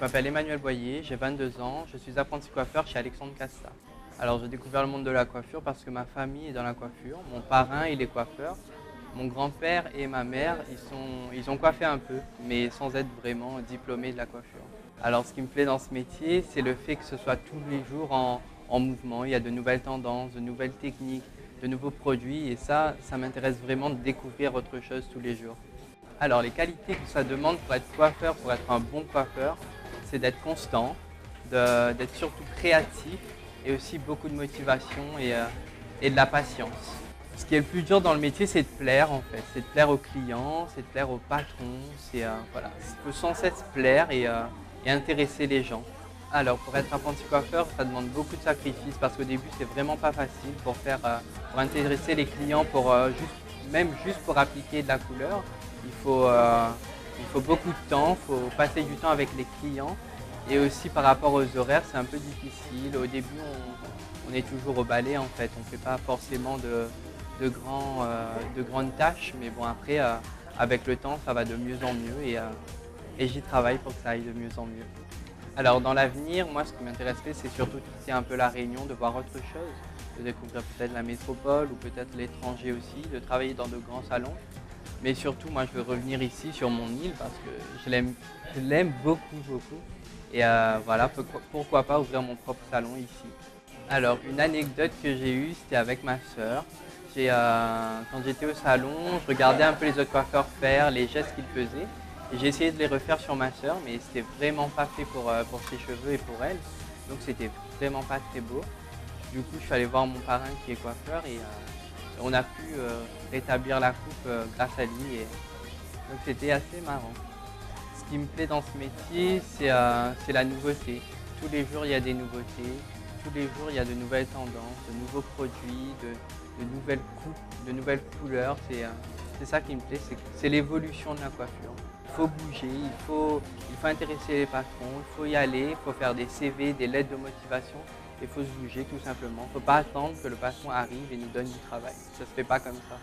m'appelle Emmanuel Boyer, j'ai 22 ans, je suis apprenti coiffeur chez Alexandre Casta. Alors j'ai découvert le monde de la coiffure parce que ma famille est dans la coiffure. Mon parrain, il est coiffeur. Mon grand-père et ma mère, ils ont coiffé un peu, mais sans être vraiment diplômés de la coiffure. Alors ce qui me plaît dans ce métier, c'est le fait que ce soit tous les jours en mouvement. Il y a de nouvelles tendances, de nouvelles techniques, de nouveaux produits et ça m'intéresse vraiment de découvrir autre chose tous les jours. Alors les qualités que ça demande pour être coiffeur, pour être un bon coiffeur, c'est d'être constant, d'être surtout créatif et aussi beaucoup de motivation et de la patience. Ce qui est le plus dur dans le métier, c'est de plaire en fait, c'est de plaire aux clients, c'est de plaire aux patrons, voilà, il faut sans cesse plaire et intéresser les gens. Alors pour être apprenti coiffeur, ça demande beaucoup de sacrifices parce qu'au début c'est vraiment pas facile pour intéresser les clients, même juste pour appliquer de la couleur. Il faut beaucoup de temps, il faut passer du temps avec les clients et aussi par rapport aux horaires, c'est un peu difficile. Au début, on est toujours au balai en fait, on ne fait pas forcément de grandes tâches, mais bon après, avec le temps, ça va de mieux en mieux et j'y travaille pour que ça aille de mieux en mieux. Alors dans l'avenir, moi ce qui m'intéresserait, c'est surtout de quitter un peu la Réunion, de voir autre chose, de découvrir peut-être la métropole ou peut-être l'étranger aussi, de travailler dans de grands salons. Mais surtout, moi, je veux revenir ici sur mon île parce que je l'aime beaucoup, beaucoup. Et voilà, pourquoi pas ouvrir mon propre salon ici. Alors, une anecdote que j'ai eue, c'était avec ma sœur. Quand j'étais au salon, je regardais un peu les autres coiffeurs faire, les gestes qu'ils faisaient. Et j'ai essayé de les refaire sur ma sœur, mais c'était vraiment pas fait pour ses cheveux et pour elle. Donc, c'était vraiment pas très beau. Du coup, je suis allé voir mon parrain qui est coiffeur et on a pu rétablir la coupe grâce à lui. Donc c'était assez marrant. Ce qui me plaît dans ce métier, c'est la nouveauté. Tous les jours, il y a des nouveautés. Tous les jours, il y a de nouvelles tendances, de nouveaux produits, de nouvelles coupes, de nouvelles couleurs. C'est ça qui me plaît, c'est l'évolution de la coiffure. Il faut bouger, il faut intéresser les patrons, il faut y aller, il faut faire des CV, des lettres de motivation. Il faut se bouger tout simplement. Il ne faut pas attendre que le patron arrive et nous donne du travail. Ça ne se fait pas comme ça.